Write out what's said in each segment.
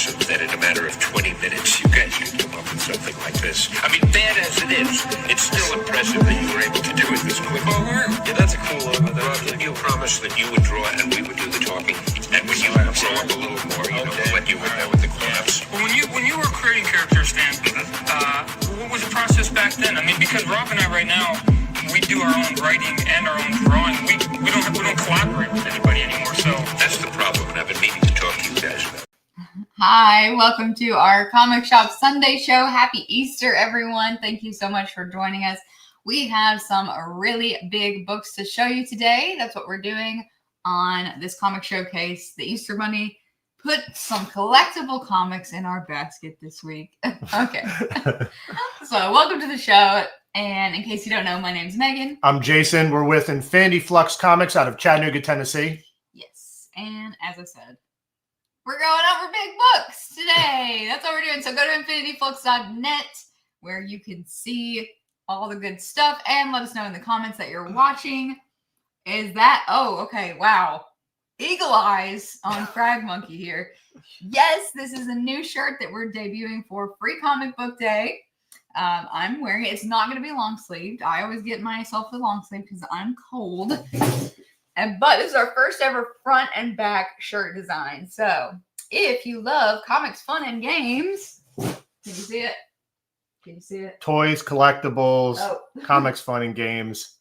impressive that in a matter of 20 minutes you guys could come up with something like this. I mean, bad as it is, it's still impressive that you were able to do it this quick. Oh, yeah, that's a cool logo. You promised that you would draw and we would do the talking. And when you grow up a little more, we'll let you in there with the grown-ups. Well, when you were creating characters, Dan, what was the process back then? I mean, because Rob and I right now, we do our own writing and our own drawing. We don't collaborate with anybody anymore. So that's the problem, and I've been meaning to talk to you guys about. Hi, welcome to our Comic Shop Sunday show. Happy Easter, everyone. Thank you so much for joining us. We have some really big books to show you today. That's what we're doing on this comic showcase. The Easter Bunny put some collectible comics in our basket this week. Okay. So welcome to the show. And in case you don't know, my name's Megan. I'm Jason. We're with Infinity Flux Comics out of Chattanooga, Tennessee. Yes. And as I said, we're going over big books today. That's what we're doing. So go to infinityflux.net where you can see all the good stuff and let us know in the comments that you're watching. Is that, oh, okay, wow. Eagle eyes on Frag Monkey here. Yes, this is a new shirt that we're debuting for Free Comic Book Day. I'm wearing it. It's not going to be long sleeved. I always get myself a long sleeve because I'm cold. But this is our first ever front and back shirt design. So if you love comics, fun, and games, can you see it? Can you see it? Toys, collectibles, comics, fun, and games.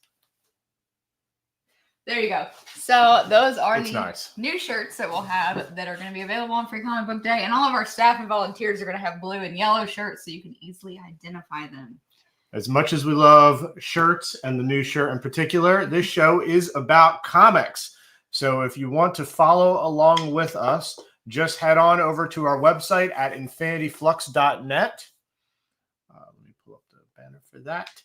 There you go. So those are nice. New shirts that we'll have that are going to be available on Free Comic Book Day. And all of our staff and volunteers are going to have blue and yellow shirts so you can easily identify them. As much as we love shirts and the new shirt in particular, this show is about comics. So if you want to follow along with us, just head on over to our website at infinityflux.net. Let me pull up the banner for that.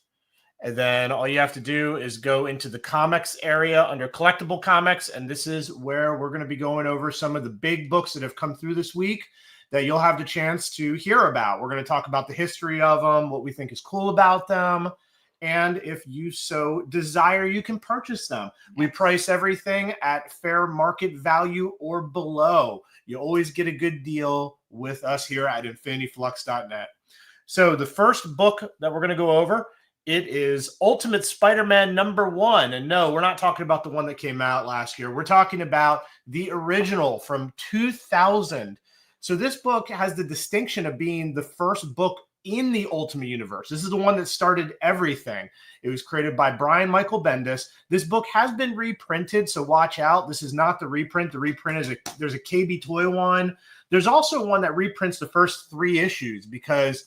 And then all you have to do is go into the comics area under Collectible Comics. And this is where we're going to be going over some of the big books that have come through this week that you'll have the chance to hear about. We're going to talk about the history of them, what we think is cool about them. And if you so desire, you can purchase them. We price everything at fair market value or below. You always get a good deal with us here at infinityflux.net. So the first book that we're going to go over, it is Ultimate Spider-Man #1. And no, we're not talking about the one that came out last year. We're talking about the original from 2000. So this book has the distinction of being the first book in the Ultimate Universe. This is the one that started everything. It was created by Brian Michael Bendis. This book has been reprinted, so watch out. This is not the reprint. The reprint is there's a KB Toy one. There's also one that reprints the first 3 issues because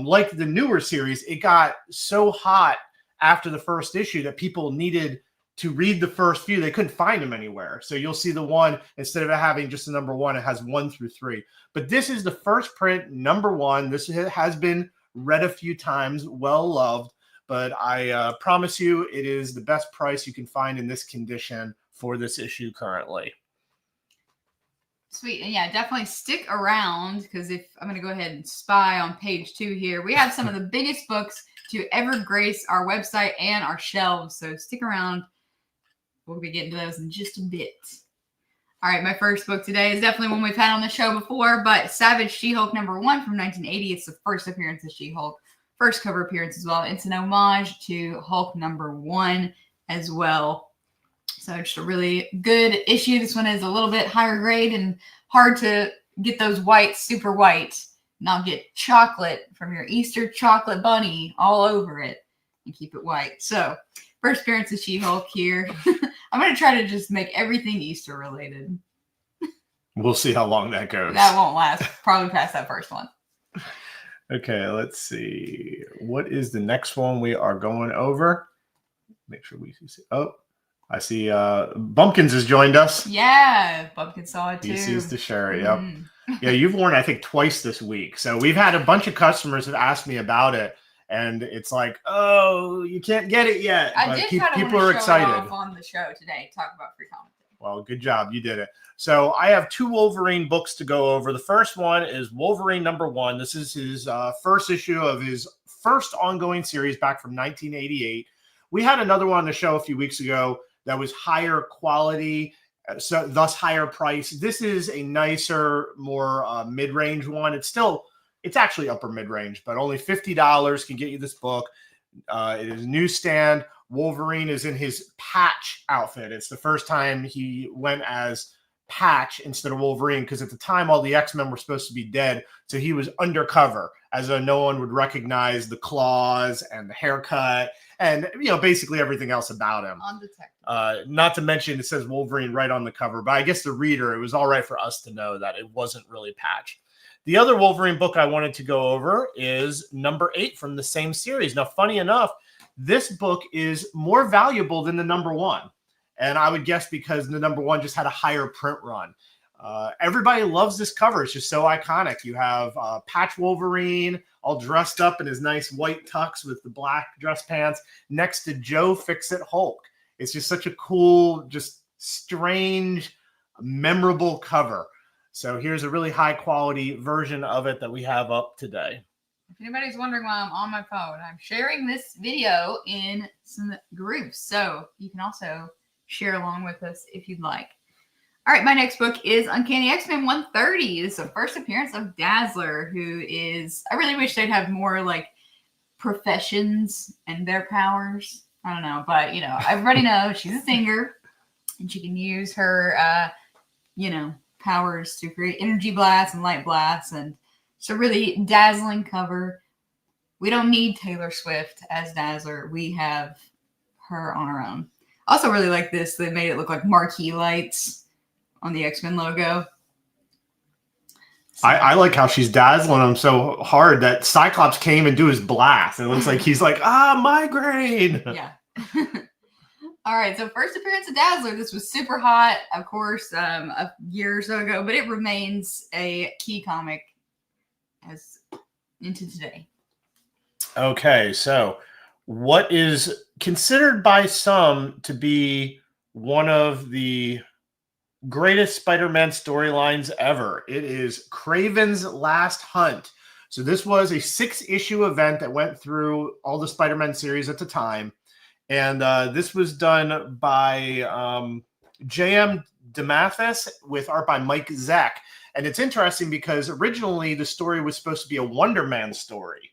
like the newer series, it got so hot after the first issue that people needed to read the first few. They couldn't find them anywhere. So you'll see the one, instead of it having just the #1, it has 1 through 3. But this is the first print, #1. This has been read a few times, well loved. But I promise you, it is the best price you can find in this condition for this issue currently. Sweet. And yeah, definitely stick around because if I'm going to go ahead and spy on page 2 here, we have some of the biggest books to ever grace our website and our shelves. So stick around. We'll be getting to those in just a bit. All right, my first book today is definitely one we've had on the show before, but Savage She-Hulk #1 from 1980. It's the first appearance of She-Hulk, first cover appearance as well. It's an homage to Hulk #1 as well. So just a really good issue. This one is a little bit higher grade and hard to get those whites super white, not get chocolate from your Easter chocolate bunny all over it and keep it white. So first appearance of She-Hulk here. I'm going to try to just make everything Easter related. We'll see how long that goes. That won't last. Probably past that first one. Okay, let's see. What is the next one we are going over? Make sure we see. Oh, I see Bumpkins has joined us. Yeah, Bumpkins saw it too. He sees the shirt, yep. Yeah, you've worn, I think, twice this week. So we've had a bunch of customers have asked me about it. And it's like, oh, you can't get it yet. I did kind of people are excited. It off on the show today. Talk about Free Comic Day. Well, good job. You did it. So I have 2 Wolverine books to go over. The first one is Wolverine #1. This is his first issue of his first ongoing series back from 1988. We had another one on the show a few weeks ago that was higher quality so thus higher price. This is a nicer, more mid-range one. It's actually upper mid-range, but only $50 can get you this book. It is newsstand. Wolverine is in his Patch outfit. It's the first time he went as Patch instead of Wolverine, because at the time all the X-Men were supposed to be dead, so he was undercover, as though no one would recognize the claws and the haircut and basically everything else about him. Undetectable. Not to mention it says Wolverine right on the cover, but I guess the reader, it was all right for us to know that it wasn't really Patch. The other Wolverine book I wanted to go over is number 8 from the same series. Now, funny enough, this book is more valuable than the number 1. And I would guess because the number 1 just had a higher print run. Everybody loves this cover. It's just so iconic. You have Patch Wolverine all dressed up in his nice white tux with the black dress pants next to Joe Fix-It Hulk. It's just such a cool, just strange, memorable cover. So here's a really high quality version of it that we have up today. If anybody's wondering why I'm on my phone, I'm sharing this video in some groups. So you can also share along with us if you'd like. All right, my next book is Uncanny XMen 130. This is the first appearance of Dazzler, who is, I really wish they'd have more like professions and their powers. I don't know, but everybody knows she's a singer and she can use her, powers to create energy blasts and light blasts. And it's a really dazzling cover. We don't need Taylor Swift as Dazzler. We have her on our own. Also really like this. They made it look like marquee lights on the X-Men logo. So, I like how she's dazzling him so hard that Cyclops came and do his blast. It looks like he's like, migraine. Yeah. All right. So first appearance of Dazzler. This was super hot, of course, a year or so ago, but it remains a key comic as into today. Okay. So what is considered by some to be one of the greatest Spider-Man storylines ever. It is Craven's Last Hunt. So this was a 6-issue event that went through all the Spider-Man series at the time. And this was done by J.M. DeMatteis with art by Mike Zeck. And it's interesting because originally the story was supposed to be a Wonder Man story,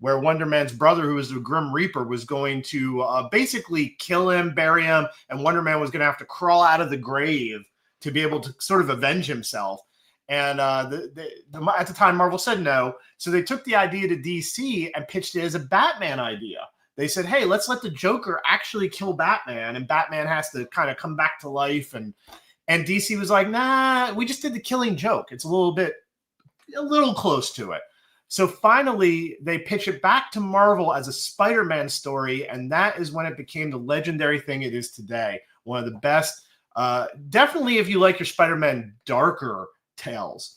where Wonder Man's brother, who was the Grim Reaper, was going to basically kill him, bury him, and Wonder Man was going to have to crawl out of the grave to be able to sort of avenge himself. And at the time, Marvel said no. So they took the idea to DC and pitched it as a Batman idea. They said, hey, let's let the Joker actually kill Batman, and Batman has to kind of come back to life. And DC was like, nah, we just did the Killing Joke. It's a little close to it. So finally, they pitch it back to Marvel as a Spider-Man story, and that is when it became the legendary thing it is today. One of the best. Definitely if you like your Spider-Man darker tales.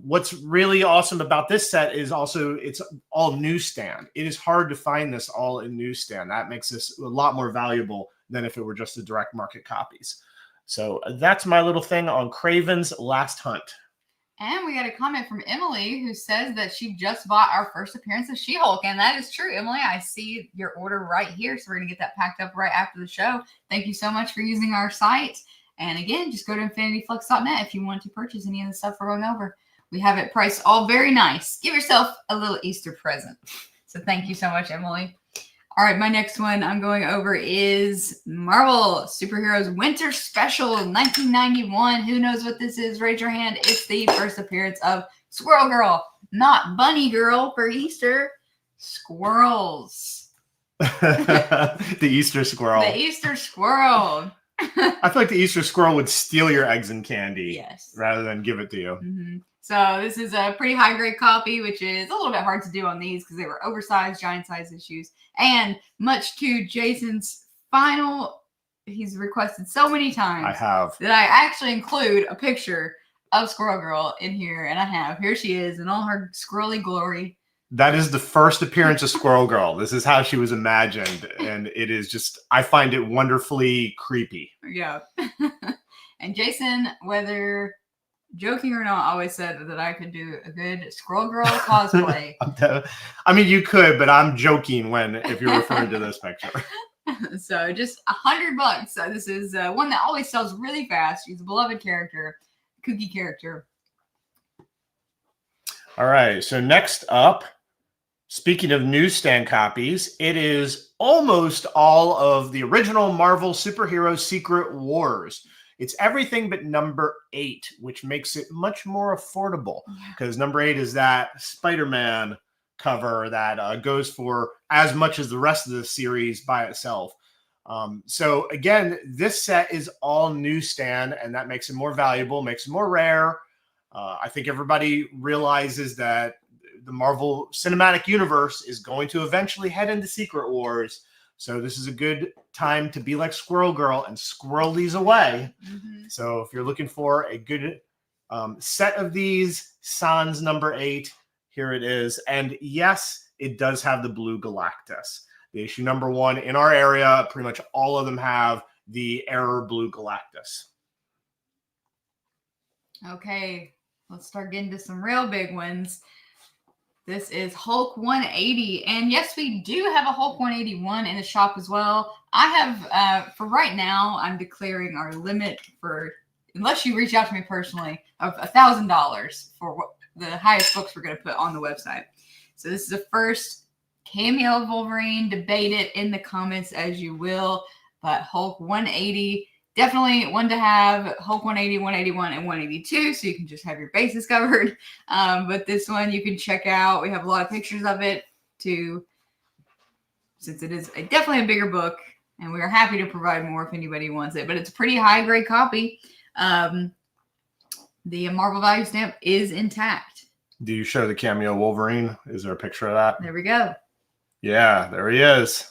What's really awesome about this set is also it's all newsstand. It is hard to find this all in newsstand. That makes this a lot more valuable than if it were just the direct market copies. So that's my little thing on Craven's Last Hunt. And we got a comment from Emily who says that she just bought our first appearance of She-Hulk. And that is true, Emily. I see your order right here. So we're going to get that packed up right after the show. Thank you so much for using our site. And again, just go to infinityflux.net if you want to purchase any of the stuff we're going over. We have it priced all very nice. Give yourself a little Easter present. So thank you so much, Emily. All right, my next one I'm going over is Marvel Superheroes Winter Special 1991. Who knows what this is? Raise your hand. It's the first appearance of Squirrel Girl, not Bunny Girl for Easter. Squirrels. The Easter squirrel. The Easter squirrel. I feel like the Easter squirrel would steal your eggs and candy rather than give it to you. Mm-hmm. So this is a pretty high-grade copy, which is a little bit hard to do on these because they were oversized, giant-size issues. And much to Jason's he's requested so many times. I have. That I actually include a picture of Squirrel Girl in here. And I have. Here she is in all her squirrely glory. That is the first appearance of Squirrel Girl. This is how she was imagined. And it is just, I find it wonderfully creepy. Yeah. And Jason, whether joking or not, always said that I could do a good Squirrel Girl cosplay. I mean, you could, but I'm joking if you're referring to this picture. So just $100. So this is one that always sells really fast. She's a beloved character, kooky character. All right. So next up, speaking of newsstand copies, it is almost all of the original Marvel superhero Secret Wars. It's everything but number 8, which makes it much more affordable because number 8 is that Spiderman cover that goes for as much as the rest of the series by itself. So again, this set is all newsstand, and that makes it more valuable, makes it more rare. I think everybody realizes that the Marvel Cinematic Universe is going to eventually head into Secret Wars. So this is a good time to be like Squirrel Girl and squirrel these away. Mm-hmm. So if you're looking for a good set of these, Sans number 8, here it is. And yes, it does have the blue Galactus. The issue number 1 in our area, pretty much all of them have the error blue Galactus. Okay, let's start getting to some real big ones. This is Hulk 180. And yes, we do have a Hulk 181 in the shop as well. I have, for right now, I'm declaring our limit for, unless you reach out to me personally, of $1,000 for what the highest books we're going to put on the website. So this is the first cameo of Wolverine. Debate it in the comments as you will. But Hulk 180, definitely one to have. Hulk 180, 181, and 182, so you can just have your bases covered. But this one you can check out. We have a lot of pictures of it too, since it is definitely a bigger book, and we are happy to provide more if anybody wants it. But it's a pretty high grade copy. The Marvel value stamp is intact. Do you show the cameo Wolverine? Is there a picture of that? There we go. Yeah, there he is.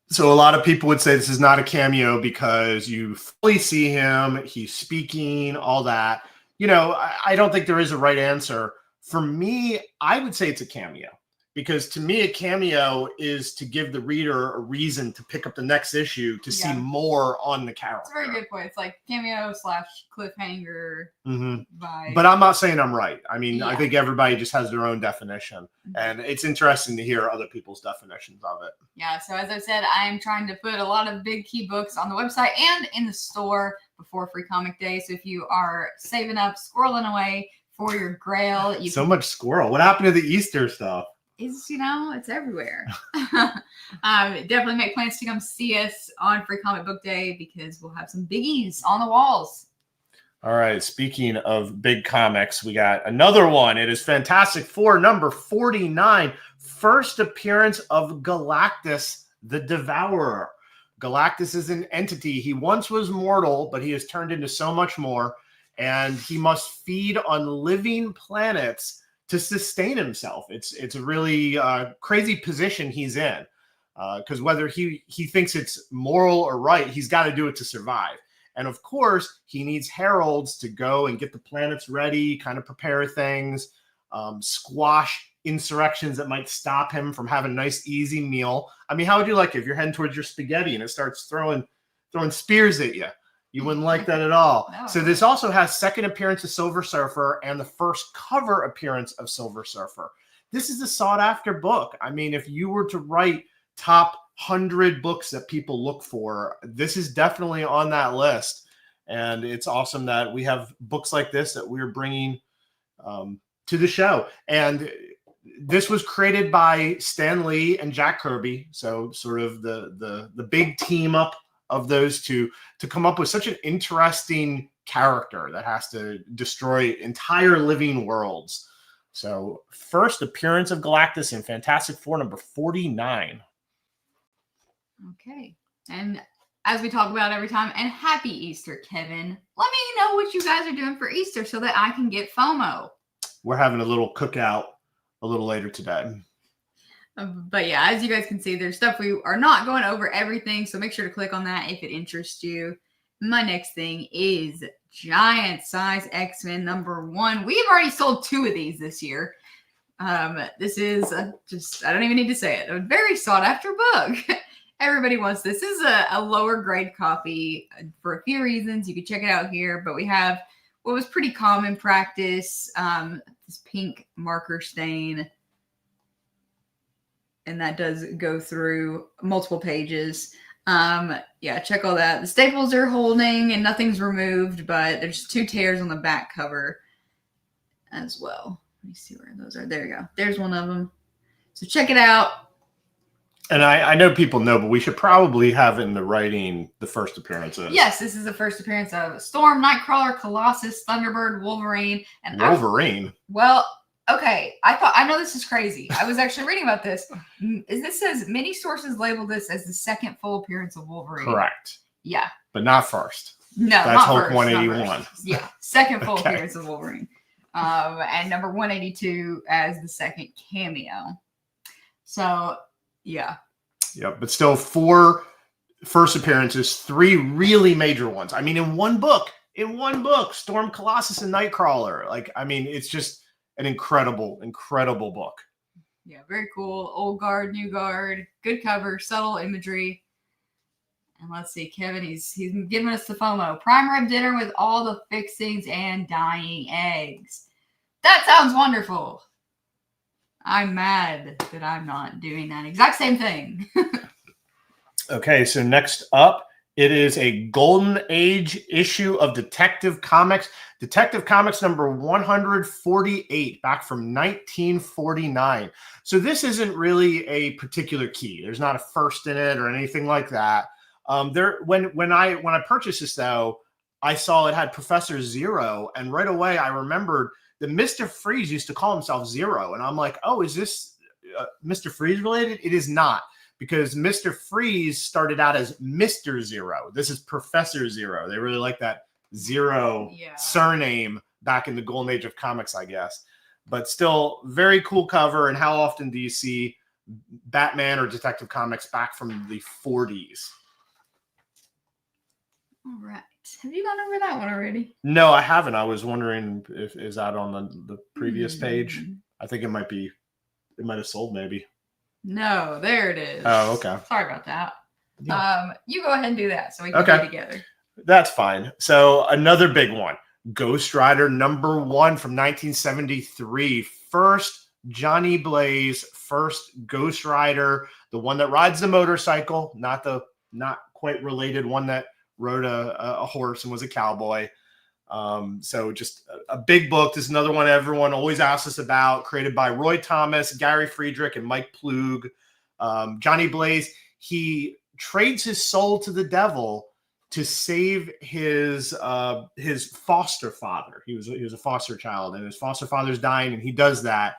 So a lot of people would say this is not a cameo because you fully see him, he's speaking, all that. You know, I don't think there is a right answer. For me, I would say it's a cameo because to me, a cameo is to give the reader a reason to pick up the next issue to see more on the character. It's a very good point. It's like cameo / cliffhanger vibe. But I'm not saying I'm right. I mean, I think everybody just has their own definition. And it's interesting to hear other people's definitions of it. Yeah, so as I said, I'm trying to put a lot of big key books on the website and in the store before Free Comic Day. So if you are saving up, squirreling away for your grail. So much squirrel. What happened to the Easter stuff? It's everywhere. Definitely make plans to come see us on Free Comic Book Day because we'll have some biggies on the walls. All right. Speaking of big comics, we got another one. It is Fantastic Four number 49. First appearance of Galactus, the Devourer. Galactus is an entity. He once was mortal, but he has turned into so much more. And he must feed on living planets to sustain himself. It's a really crazy position he's in. Because whether he thinks it's moral or right, he's got to do it to survive. And of course, he needs heralds to go and get the planets ready, kind of prepare things, squash insurrections that might stop him from having a nice, easy meal. I mean, how would you like it if you're heading towards your spaghetti and it starts throwing spears at you? You wouldn't like that at all. No. So this also has second appearance of Silver Surfer and the first cover appearance of Silver Surfer. This is a sought-after book. I mean, if you were to write top 100 books that people look for, this is definitely on that list. And it's awesome that we have books like this that we're bringing to the show. And this was created by Stan Lee and Jack Kirby. So sort of the big team up of those two to come up with such an interesting character that has to destroy entire living worlds. So first appearance of Galactus in Fantastic Four number 49. Okay. And as we talk about every time, and happy Easter, Kevin. Let me know what you guys are doing for Easter so that I can get FOMO. We're having a little cookout a little later today. But yeah, as you guys can see, there's stuff we are not going over everything. So make sure to click on that if it interests you. My next thing is Giantsize X-Men number 1. We've already sold 2 of these this year. This is just, I don't even need to say it, a very sought after book. Everybody wants this. This is a lower grade copy for a few reasons. You can check it out here, but we have what was pretty common practice, this pink marker stain. and that does go through multiple pages. Yeah, check all that. The staples are holding and nothing's removed, but there's 2 tears on the back cover as well. Let me see where those are. There you go. There's one of them. So check it out. And I know people know, but we should probably have in the writing the first appearances. Yes, this is the first appearance of Storm, Nightcrawler, Colossus, Thunderbird, Wolverine, and Wolverine. Okay. I know this is crazy. I was actually reading about this. This says many sources label this as the second full appearance of Wolverine. Correct. Yeah. But not first. No, that's not Hulk first, 181. not first. Yeah, second full Okay. appearance of Wolverine. And number 182 as the second cameo. So, yeah. Yep, but still 4 first appearances, 3 really major ones. I mean, in one book, Storm, Colossus, and Nightcrawler. Like, I mean, it's just an incredible book. Yeah, very cool. Old guard, new guard, good cover, subtle imagery. And let's see, Kevin, he's giving us the FOMO. Prime rib dinner with all the fixings and dying eggs. That sounds wonderful. I'm mad that I'm not doing that exact same thing. Okay, so next up, it is a Golden Age issue of Detective Comics. Detective Comics number 148, back from 1949. So this isn't really a particular key. There's not a first in it or anything like that. When I purchased this, though, I saw it had Professor Zero, and right away I remembered that Mr. Freeze used to call himself Zero, and I'm like, oh, is this Mr. Freeze related? It is not, because Mr. Freeze started out as Mr. Zero. This is Professor Zero. They really like that Zero surname back in the Golden Age of comics, I guess. But still, very cool cover. And how often do you see Batman or Detective Comics back from the 40s? All right. Have you gone over that one already? No, I haven't. I was wondering if is that on the previous page. I think it might have sold maybe. No, there it is. Oh, okay. Sorry about that. Yeah. You go ahead and do that so we can be together. That's fine. So another big one, Ghost Rider number 1 from 1973. First Johnny Blaze, first Ghost Rider, the one that rides the motorcycle, not quite related one that rode a horse and was a cowboy. So just a big book. This is another one everyone always asks us about, created by Roy Thomas, Gary Friedrich, and Mike Plug. Johnny Blaze, he trades his soul to the devil to save his foster father. He was a foster child, and his foster father's dying, and he does that.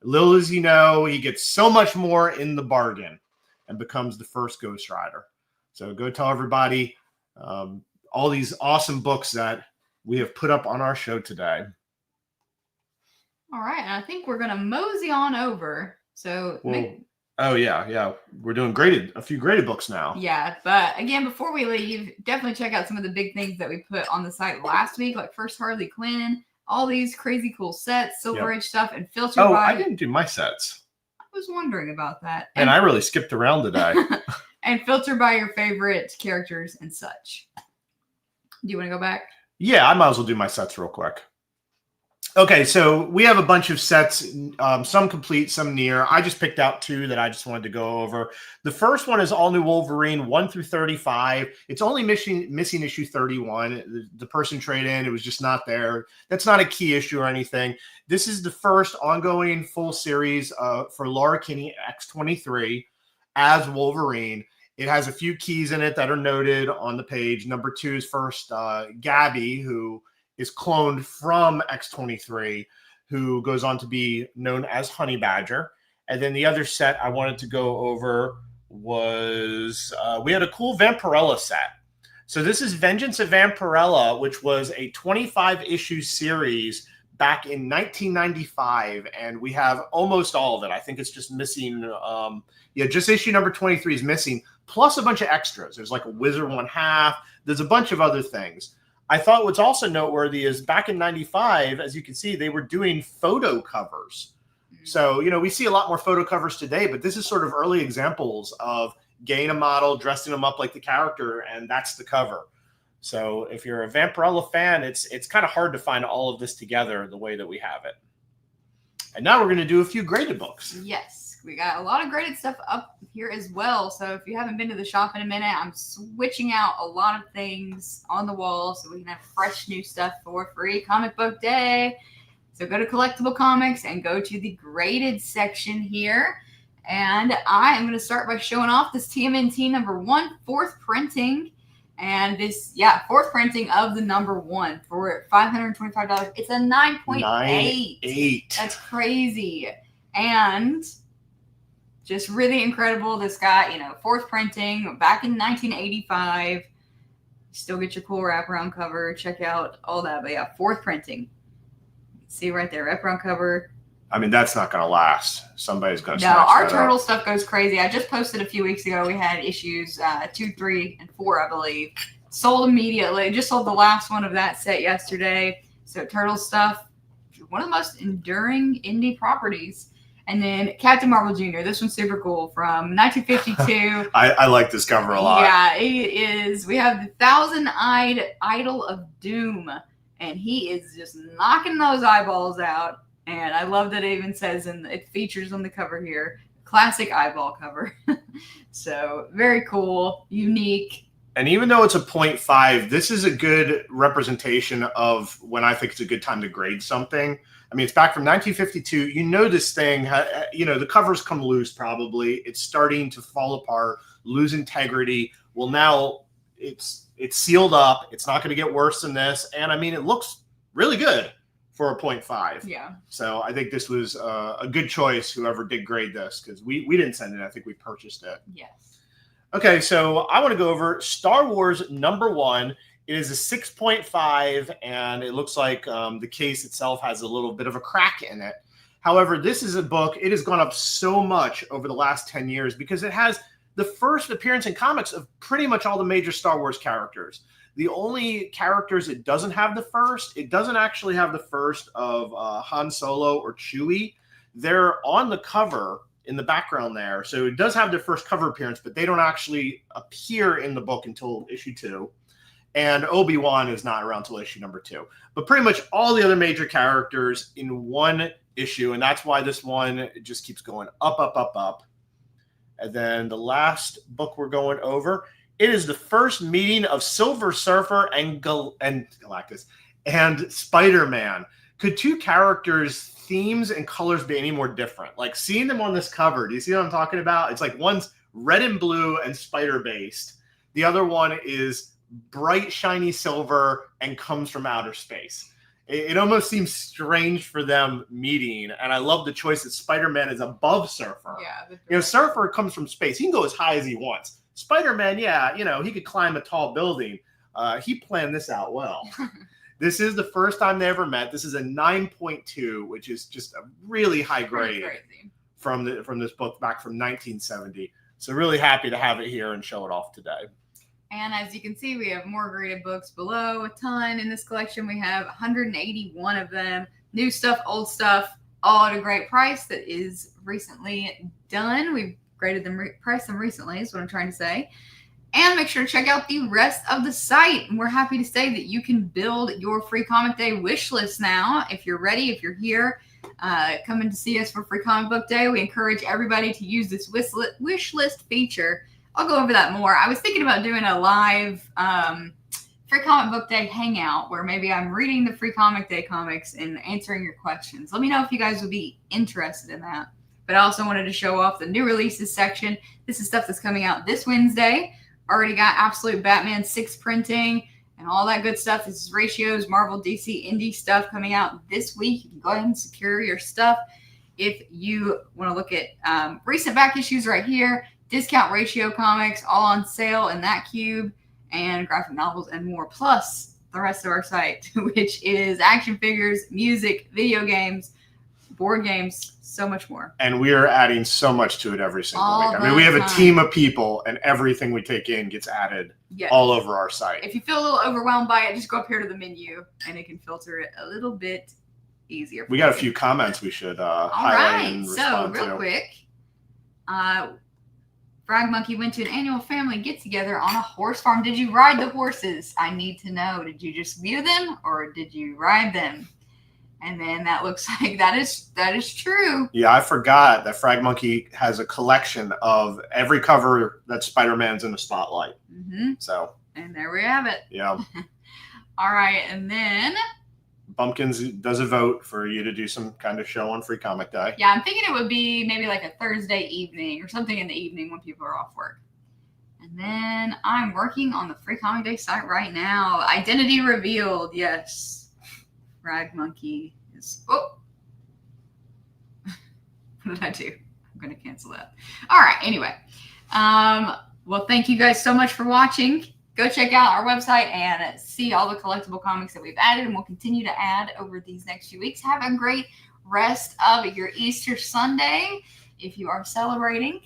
Little as you know, he gets so much more in the bargain and becomes the first Ghost Rider. So go tell everybody all these awesome books that we have put up on our show today. All right, and I think we're gonna mosey on over. So we're doing a few graded books now. Yeah, but again, before we leave, definitely check out some of the big things that we put on the site last week, like First Harley Quinn, all these crazy cool sets, Silver Age stuff, and filtered by. I didn't do my sets. I was wondering about that. And I really skipped around today. And filtered by your favorite characters and such. Do you want to go back? Yeah, I might as well do my sets real quick. Okay, so we have a bunch of sets, some complete, some near. I just picked out 2 that I just wanted to go over. The first one is All New Wolverine 1 through 35. It's only missing issue 31. The person traded in, it was just not there. That's not a key issue or anything. This is the first ongoing full series for Laura Kinney X-23 as Wolverine. It has a few keys in it that are noted on the page. Number 2 is first Gabby, who is cloned from X-23, who goes on to be known as Honey Badger. And then the other set I wanted to go over was, we had a cool Vampirella set. So this is Vengeance of Vampirella, which was a 25-issue series back in 1995. And we have almost all of it. I think it's just missing, just issue number 23 is missing, plus a bunch of extras. There's like a Wizard 1/2. There's a bunch of other things. I thought what's also noteworthy is back in 95, as you can see, they were doing photo covers. So, we see a lot more photo covers today, but this is sort of early examples of getting a model, dressing them up like the character, and that's the cover. So if you're a Vampirella fan, it's kind of hard to find all of this together the way that we have it. And now we're going to do a few graded books. Yes. we got a lot of graded stuff up here as well. So if you haven't been to the shop in a minute, I'm switching out a lot of things on the wall so we can have fresh new stuff for free comic book day. So go to Collectible Comics and go to the graded section here. And I am going to start by showing off this TMNT #1 4th printing. And this, 4th printing of the #1 for $525. It's a 9.8. 9.8. That's crazy. And just really incredible. This got, 4th printing back in 1985. Still get your cool wraparound cover. Check out all that. But 4th printing. See right there, wraparound cover. I mean, that's not going to last. Somebody's going to No, snatch our that turtle up. stuff goes crazy. I just posted a few weeks ago. We had issues 2, 3, and 4, I believe. Sold immediately. Just sold the last one of that set yesterday. So turtle stuff, one of the most enduring indie properties. And then Captain Marvel Jr. This one's super cool from 1952. I like this cover a lot. Yeah, it is. We have the Thousand-Eyed Idol of Doom. And he is just knocking those eyeballs out. And I love that it even says, and it features on the cover here, classic eyeball cover. So very cool, unique. And even though it's a 0.5, this is a good representation of when I think it's a good time to grade something. I mean, it's back from 1952. You know this thing, the covers come loose probably. It's starting to fall apart, lose integrity. Well, now it's sealed up. It's not going to get worse than this. And, I mean, it looks really good for a 0.5. Yeah. So I think this was a good choice, whoever did grade this, because we didn't send it. I think we purchased it. Yes. Okay, so I want to go over Star Wars #1. It is a 6.5, and it looks like the case itself has a little bit of a crack in it. However, this is a book. It has gone up so much over the last 10 years because it has the first appearance in comics of pretty much all the major Star Wars characters. The only characters it doesn't have it doesn't actually have the first of Han Solo or Chewie. They're on the cover in the background there. So it does have their first cover appearance, but they don't actually appear in the book until issue 2. And Obi-Wan is not around until issue #2. But pretty much all the other major characters in one issue. And that's why this one just keeps going up, up, up, up. And then the last book we're going over, it is the first meeting of Silver Surfer and Galactus and Spiderman. Could two characters' themes and colors be any more different? Like seeing them on this cover, do you see what I'm talking about? It's like one's red and blue and spider-based. The other one is bright, shiny silver and comes from outer space. It almost seems strange for them meeting. And I love the choice that Spider-Man is above Surfer. Yeah. Surfer comes from space. He can go as high as he wants. Spider-Man, he could climb a tall building. He planned this out well. This is the first time they ever met. This is a 9.2, which is just a really high grade from this book back from 1970. So really happy to have it here and show it off today. And as you can see, we have more graded books below, a ton in this collection. We have 181 of them. New stuff, old stuff, all at a great price that is recently done. We've graded them, priced them recently is what I'm trying to say. And make sure to check out the rest of the site. And we're happy to say that you can build your free comic day wish list now. If you're ready, if you're here, coming to see us for free comic book day, we encourage everybody to use this wish list feature. I'll go over that more. I was thinking about doing a live free comic book day hangout where maybe I'm reading the free comic day comics and answering your questions. Let me know if you guys would be interested in that. But I also wanted to show off the new releases section. This is stuff that's coming out this Wednesday. Already got Absolute Batman 6 printing and all that good stuff. This is Ratios, Marvel, DC, Indie stuff coming out this week. You can go ahead and secure your stuff. If you want to look at recent back issues right here, Discount Ratio comics, all on sale in that cube, and graphic novels and more, plus the rest of our site, which is action figures, music, video games, board games, so much more. And we are adding so much to it every single All week. I mean, we have a the team of people, and everything we take in gets added all over our site. If you feel a little overwhelmed by it, just go up here to the menu, and it can filter it a little bit easier. We got a few comments we should highlight and respond to. So, real quick, Frog Monkey went to an annual family get-together on a horse farm. Did you ride the horses? I need to know. Did you just view them, or did you ride them? And then that looks like that is true. Yeah, I forgot that Frag Monkey has a collection of every cover that Spider-Man's in the spotlight. Mm-hmm. So. And there we have it. Yeah. All right, and then Bumpkins does a vote for you to do some kind of show on Free Comic Day. Yeah, I'm thinking it would be maybe like a Thursday evening or something in the evening when people are off work. And then I'm working on the Free Comic Day site right now. Identity revealed. Yes. Frag Monkey is. Oh. What did I do? I'm going to cancel that. All right. Anyway. Well, thank you guys so much for watching. Go check out our website and see all the collectible comics that we've added and we'll continue to add over these next few weeks. Have a great rest of your Easter Sunday if you are celebrating.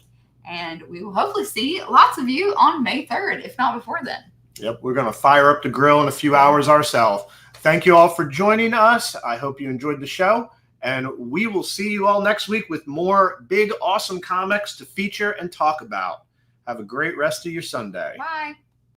And we will hopefully see lots of you on May 3rd, if not before then. Yep, we're going to fire up the grill in a few hours ourselves. Thank you all for joining us. I hope you enjoyed the show. And we will see you all next week with more big, awesome comics to feature and talk about. Have a great rest of your Sunday. Bye.